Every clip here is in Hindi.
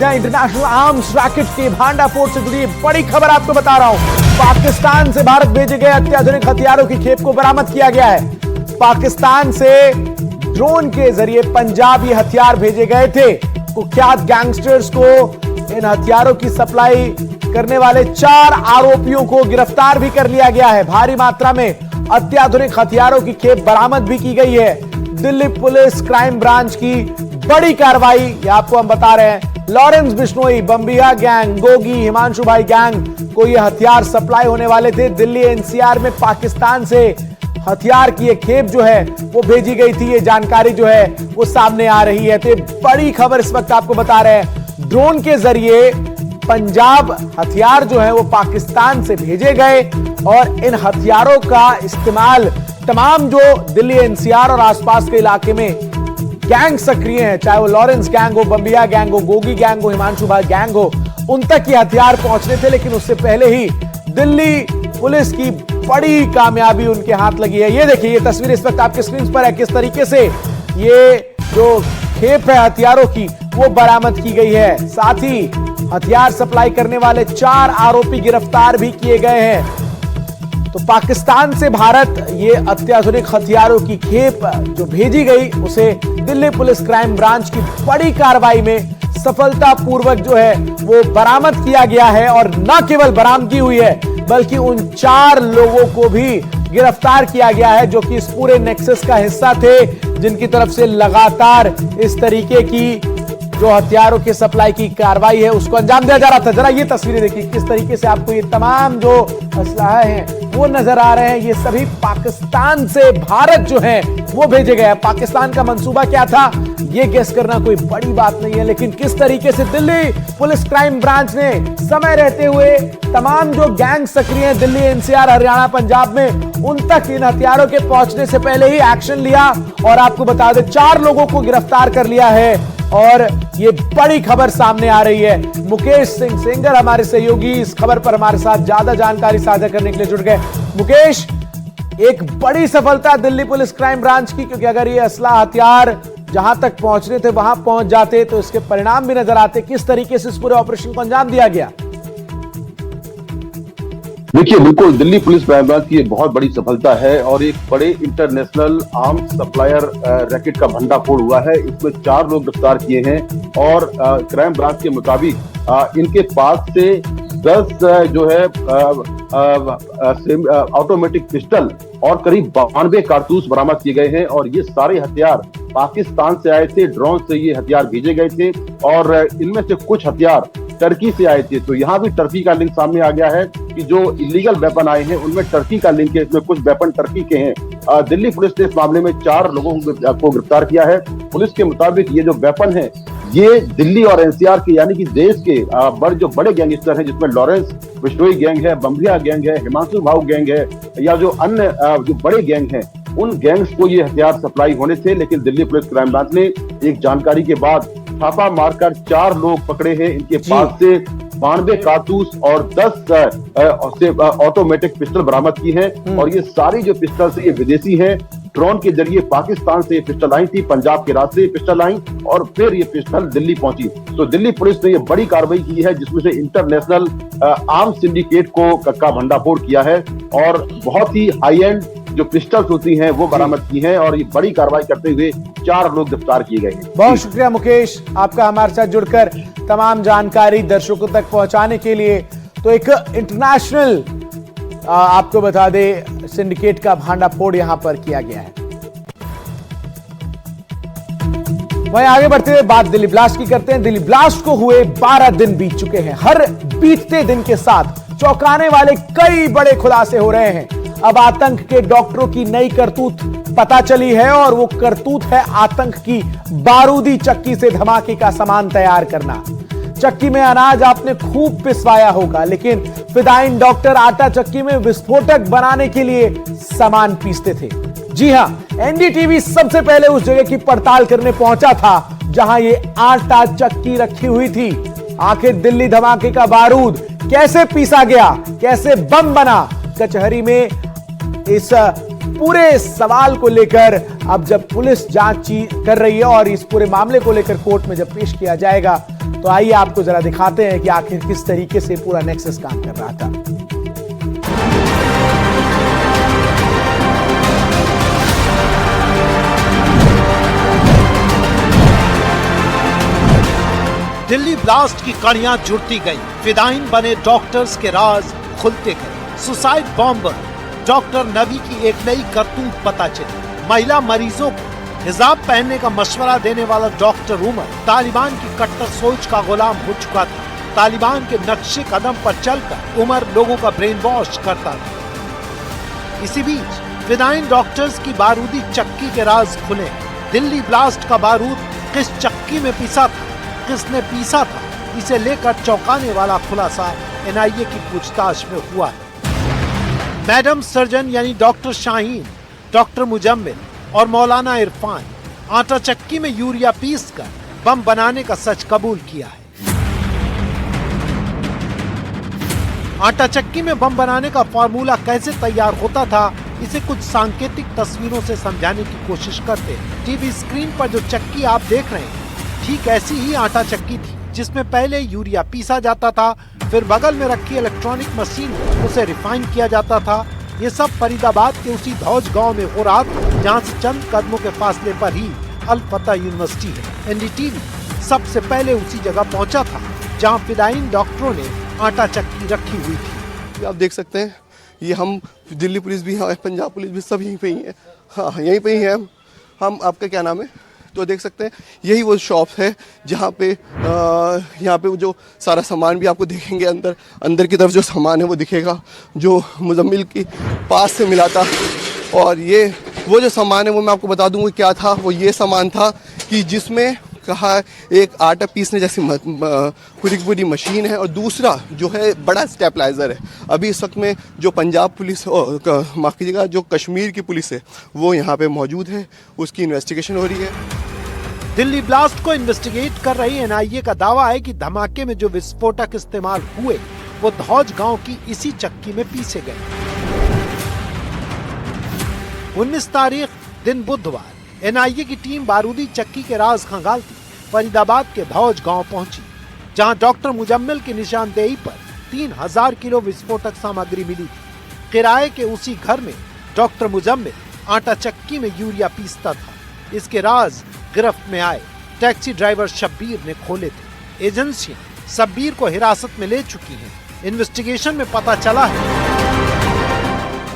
इंटरनेशनल आर्म्स रैकेट के भांडाफोड़ से जुड़ी बड़ी खबर आपको बता रहा हूं। पाकिस्तान से भारत भेजे गए अत्याधुनिक हथियारों की खेप को बरामद किया गया है। पाकिस्तान से ड्रोन के जरिए पंजाब ये हथियार भेजे गए थे। कुख्यात गैंगस्टर्स को इन हथियारों की सप्लाई करने वाले 4 आरोपियों को गिरफ्तार भी कर लिया गया है। भारी मात्रा में अत्याधुनिक हथियारों की खेप बरामद भी की गई है। दिल्ली पुलिस क्राइम ब्रांच की बड़ी कार्रवाई, ये आपको हम बता रहे हैं। लॉरेंस बिश्नोई, बम्बिया गैंग, गोगी, हिमांशु भाई गैंग को ये हथियार सप्लाई होने वाले थे। दिल्ली एनसीआर में पाकिस्तान से हथियार की एक खेप जो है वो भेजी गई थी। ये जानकारी जो है वो सामने आ रही है। तो बड़ी खबर इस वक्त आपको बता रहे हैं। ड्रोन के जरिए पंजाब हथियार जो है वो पाकिस्तान से भेजे गए और इन हथियारों का इस्तेमाल तमाम जो दिल्ली एनसीआर और आसपास के इलाके में गैंग सक्रिय हैं, चाहे वो लॉरेंस गैंग हो, बम्बिया गैंग हो, गोगी गैंग हो, हिमांशु भाई गैंग हो, उन तक ये हथियार पहुंचने थे। लेकिन उससे पहले ही दिल्ली पुलिस की बड़ी कामयाबी उनके हाथ लगी है। ये देखिए, ये तस्वीर इस वक्त आपके स्क्रीन पर है, किस तरीके से ये जो खेप है हथियारों की वो बरामद की गई है। साथ ही हथियार सप्लाई करने वाले 4 आरोपी गिरफ्तार भी किए गए हैं। तो पाकिस्तान से भारत ये अत्याधुनिक हथियारों की खेप जो भेजी गई उसे दिल्ली पुलिस क्राइम ब्रांच की बड़ी कार्रवाई में सफलतापूर्वक जो है वो बरामद किया गया है। और न केवल बरामदगी हुई है बल्कि उन 4 लोगों को भी गिरफ्तार किया गया है जो कि इस पूरे नेक्सस का हिस्सा थे, जिनकी तरफ से लगातार इस तरीके की जो हथियारों के सप्लाई की कार्रवाई है उसको अंजाम दिया जा रहा था। जरा ये तस्वीरें देखिए, किस तरीके से आपको ये तमाम जो असलाह हैं वो नजर आ रहे हैं। ये सभी पाकिस्तान से भारत जो है वो भेजे गए हैं। पाकिस्तान का मंसूबा क्या था ये गेस करना कोई बड़ी बात नहीं है, लेकिन किस तरीके से दिल्ली पुलिस क्राइम ब्रांच ने समय रहते हुए तमाम जो गैंग सक्रिय हैं दिल्ली एनसीआर, हरियाणा, पंजाब में, उन तक इन हथियारों के पहुंचने से पहले ही एक्शन लिया। और आपको बता दें 4 लोगों को गिरफ्तार कर लिया है। और ये बड़ी खबर सामने आ रही है। मुकेश सिंह सेंगर हमारे सहयोगी इस खबर पर हमारे साथ ज्यादा जानकारी साझा करने के लिए जुड़ गए। मुकेश, एक बड़ी सफलता दिल्ली पुलिस क्राइम ब्रांच की, क्योंकि अगर ये असला हथियार जहां तक पहुंचने थे वहां पहुंच जाते तो इसके परिणाम भी नजर आते। किस तरीके से इस पूरे ऑपरेशन को अंजाम दिया गया? देखिए, बिल्कुल दिल्ली पुलिस क्राइम ब्रांच की बहुत बड़ी सफलता है और एक बड़े इंटरनेशनल आर्म्स सप्लायर रैकेट का भंडाफोड़ हुआ है। इसमें 4 लोग गिरफ्तार किए हैं और क्राइम ब्रांच के मुताबिक इनके पास से 10 जो है ऑटोमेटिक पिस्टल और करीब 92 कारतूस बरामद किए गए हैं। और ये सारे हथियार पाकिस्तान से आए थे, ड्रोन से ये हथियार भेजे गए थे और इनमें से कुछ हथियार टर्की से आए थे। तो यहाँ भी टर्की का लिंक सामने आ गया है कि जो इलीगल वेपन आए हैं उनमें टर्की का लिंक है। इसमें कुछ वेपन टर्की के हैं। दिल्ली पुलिस ने इस मामले में 4 लोगों को गिरफ्तार किया है। पुलिस के मुताबिक ये जो वेपन है ये दिल्ली और एनसीआर के यानी कि देश के जो बड़े गैंगस्टर हैं, जिसमें लॉरेंस बिश्नोई गैंग है, बम्बिया गैंग है, हिमांशु भाऊ गैंग है, या जो अन्य जो बड़े गैंग हैं, उन गैंग्स को ये हथियार सप्लाई होने थे। लेकिन दिल्ली पुलिस क्राइम ब्रांच ने एक जानकारी के बाद छापा मारकर 4 लोग पकड़े हैं। इनके पास से 92 कारतूस और 10 ऑटोमेटिक पिस्टल बरामद की हैं। और ये सारी जो पिस्टल है ये विदेशी हैं। ड्रोन के जरिए पाकिस्तान से पिस्टल आई थी, पंजाब के रास्ते पिस्टल आई और फिर ये पिस्टल दिल्ली पहुंची। तो दिल्ली पुलिस ने ये बड़ी कार्रवाई की है जिसमें से इंटरनेशनल आर्म्स सिंडिकेट का भंडाफोड़ किया है और बहुत ही हाई एंड जो पिस्टल्स होती हैं वो बरामद की हैं। और ये बड़ी कार्रवाई करते हुए 4 लोग गिरफ्तार किए गए हैं। बहुत शुक्रिया मुकेश, आपका हमारे साथ जुड़कर तमाम जानकारी दर्शकों तक पहुंचाने के लिए। तो एक इंटरनेशनल आपको बता दे सिंडिकेट का भांडाफोड़ यहां पर किया गया है। वहीं आगे बढ़ते हुए बात दिल्ली ब्लास्ट की करते हैं। दिल्ली ब्लास्ट को हुए 12 दिन बीत चुके हैं। हर बीतते दिन के साथ चौंकाने वाले कई बड़े खुलासे हो रहे हैं। अब आतंक के डॉक्टरों की नई करतूत पता चली है और वो करतूत है आतंक की बारूदी चक्की से धमाके का सामान तैयार करना। चक्की में अनाज आपने खूब पिसवाया होगा, लेकिन फिदाइन डॉक्टर आटा चक्की में विस्फोटक बनाने के लिए सामान पीसते थे। जी हां, एनडीटीवी सबसे पहले उस जगह की पड़ताल करने पहुंचा था जहां ये आटा चक्की रखी हुई थी। आखिर दिल्ली धमाके का बारूद कैसे पीसा गया, कैसे बम बना? कचहरी में इस पूरे सवाल को लेकर अब जब पुलिस जांच कर रही है और इस पूरे मामले को लेकर कोर्ट में जब पेश किया जाएगा, तो आइए आपको जरा दिखाते हैं कि आखिर किस तरीके से पूरा नेक्सस काम कर रहा था। दिल्ली ब्लास्ट की कड़ियां जुड़ती गई, फिदाइन बने डॉक्टर्स के राज खुलते गए। सुसाइड बॉम्बर डॉक्टर नबी की एक नई करतूत पता चली। महिला मरीजों को हिजाब पहनने का मशवरा देने वाला डॉक्टर उमर तालिबान की कट्टर सोच का गुलाम हो चुका था। तालिबान के नक्शे कदम पर चलकर उमर लोगों का ब्रेन वॉश करता था। इसी बीच फिदाइन डॉक्टर्स की बारूदी चक्की के राज खुले। दिल्ली ब्लास्ट का बारूद किस चक्की में पिसा था, किसने पीसा था, इसे लेकर चौंकाने वाला खुलासा एनआईए की पूछताछ में हुआ है। मैडम सर्जन यानी डॉक्टर शाहीन, डॉक्टर मुजम्मिल और मौलाना इरफान आटा चक्की में यूरिया पीसकर बम बनाने का सच कबूल किया है। आटा चक्की में बम बनाने का फॉर्मूला कैसे तैयार होता था, इसे कुछ सांकेतिक तस्वीरों से समझाने की कोशिश करते हैं। टीवी स्क्रीन पर जो चक्की आप देख रहे हैं, ठीक ऐसी ही आटा चक्की थी, जिसमें पहले यूरिया पीसा जाता था, फिर बगल में रखी इलेक्ट्रॉनिक मशीन उसे रिफाइन किया जाता था। ये सब फरीदाबाद के उसी धौज गांव में हो रहा था, जहां से चंद कदमों के फासले पर ही अल फतह यूनिवर्सिटी है। एनडीटीवी सबसे पहले उसी जगह पहुंचा था, जहां फिदाइन डॉक्टरों ने आटा चक्की रखी हुई थी। आप देख सकते हैं, ये हम दिल्ली पुलिस भी है, पंजाब पुलिस भी, सब यहीं पे ही है। हाँ, यहीं पे ही है हम। आपका क्या नाम है? तो देख सकते हैं, यही वो शॉप है जहाँ पे यहाँ पे वो जो सारा सामान भी आपको देखेंगे, अंदर की तरफ जो सामान है वो दिखेगा, जो मुजम्मिल की पास से मिला था। और ये वो जो सामान है वो मैं आपको बता दूंगा क्या था। वो ये सामान था कि जिसमें कहा एक आटा पीसने जैसी पूरी मशीन है, और दूसरा जो है बड़ा स्टेबलाइजर है। अभी इस वक्त में जो पंजाब पुलिस, माफ कीजिएगा, जो कश्मीर की पुलिस है वो यहाँ पे मौजूद है, उसकी इन्वेस्टिगेशन हो रही है। दिल्ली ब्लास्ट को इन्वेस्टिगेट कर रही एनआईए का दावा है कि धमाके में जो विस्फोटक इस्तेमाल हुए वो धौज गांव की इसी चक्की में पीसे गए। 19 तारीख दिन बुधवार एनआईए की टीम बारूदी चक्की के राज खंगालती फरीदाबाद के धौज गांव पहुंची, जहां डॉक्टर मुजम्मिल की निशानदेही पर 3000 किलो विस्फोटक सामग्री मिली थी। किराए के उसी घर में डॉक्टर मुजम्मिल आटा चक्की में यूरिया पीसता था। इसके राज गिरफ्त में आए टैक्सी ड्राइवर शब्बीर ने खोले थे। एजेंसियां शब्बीर को हिरासत में ले चुकी हैं। इन्वेस्टिगेशन में पता चला है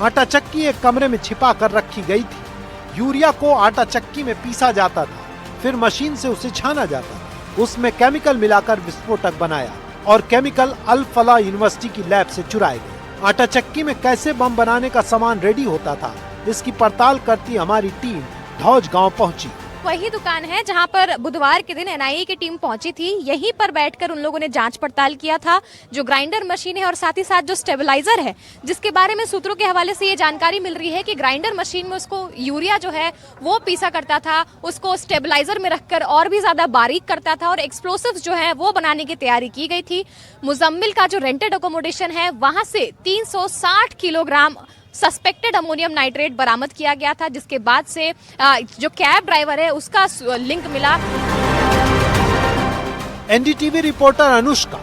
आटा चक्की एक कमरे में छिपा कर रखी गई थी। यूरिया को आटा चक्की में पीसा जाता था, फिर मशीन से उसे छाना जाता था। उसमें केमिकल मिलाकर विस्फोटक बनाया और केमिकल अल फलाह यूनिवर्सिटी की लैब से चुराए गए। आटा चक्की में कैसे बम बनाने का सामान रेडी होता था, इसकी पड़ताल करती हमारी टीम धौज गांव पहुंची। वही दुकान है जहां पर बुधवार के दिन एनआईए की टीम पहुंची थी। यहीं पर बैठकर उन लोगों ने जांच पड़ताल किया था। जो ग्राइंडर मशीन है और साथ ही साथ जो स्टेबलाइजर है, जिसके बारे में सूत्रों के हवाले से ये जानकारी मिल रही है कि ग्राइंडर मशीन में उसको यूरिया जो है वो पीसा करता था, उसको स्टेबलाइजर में रखकर और भी ज्यादा बारीक करता था और एक्सप्लोसिव्स जो है वो बनाने की तैयारी की गई थी। मुजम्मिल का जो रेंटेड अकोमोडेशन है वहां से 360 किलोग्राम सस्पेक्टेड अमोनियम नाइट्रेट बरामद किया गया था, जिसके बाद से जो कैब ड्राइवर है उसका लिंक मिला। एनडीटीवी रिपोर्टर अनुष्का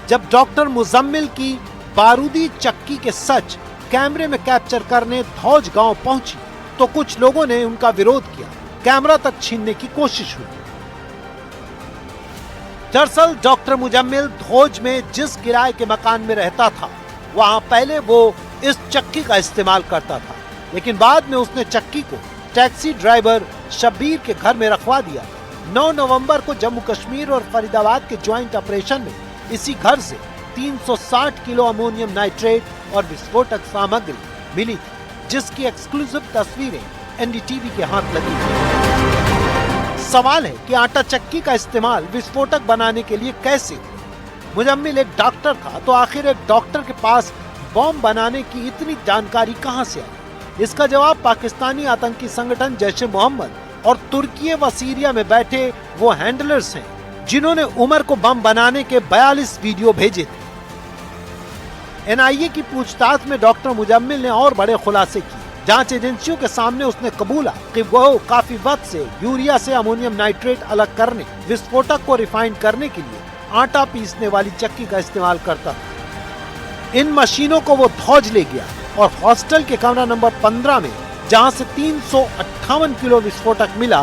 जब डॉक्टर मुजम्मिल की बारूदी चक्की के सच कैमरे में कैप्चर करने धौज गांव पहुंची, तो कुछ लोगों ने उनका विरोध किया। कैमरा तक छीनने की कोशिश हुई। दरअसल डॉक्टर मुजम्मिल धौज में जिस किराए के मकान में रहता था, वहां पहले वो इस चक्की का इस्तेमाल करता था, लेकिन बाद में उसने चक्की को टैक्सी ड्राइवर शब्बीर के घर में रखवा दिया। 9 नवंबर को जम्मू कश्मीर और फरीदाबाद के ज्वाइंट ऑपरेशन में इसी घर से 360 किलो अमोनियम नाइट्रेट और विस्फोटक सामग्री मिली थी, जिसकी एक्सक्लूसिव तस्वीरें एनडीटीवी के हाथ लगी थी। सवाल है कि आटा चक्की का इस्तेमाल विस्फोटक बनाने के लिए कैसे हुआ? मुजम्मिल एक डॉक्टर था, तो आखिर एक डॉक्टर के पास बॉम्ब बनाने की इतनी जानकारी कहां से आई? इसका जवाब पाकिस्तानी आतंकी संगठन जैश ए मोहम्मद और तुर्की व सीरिया में बैठे वो हैंडलर्स हैं, जिन्होंने उमर को बम बनाने के 42 वीडियो भेजे थे। एनआईए की पूछताछ में डॉक्टर मुजम्मिल ने और बड़े खुलासे किए। जांच एजेंसियों के सामने उसने कबूला कि वह काफी वक्त से यूरिया से अमोनियम नाइट्रेट अलग करने, विस्फोटक को रिफाइन करने के लिए आटा पीसने वाली चक्की का इस्तेमाल करता था। इन मशीनों को वो धौज ले गया और हॉस्टल के कमरा नंबर 15 में, जहां से 358 किलो विस्फोटक मिला,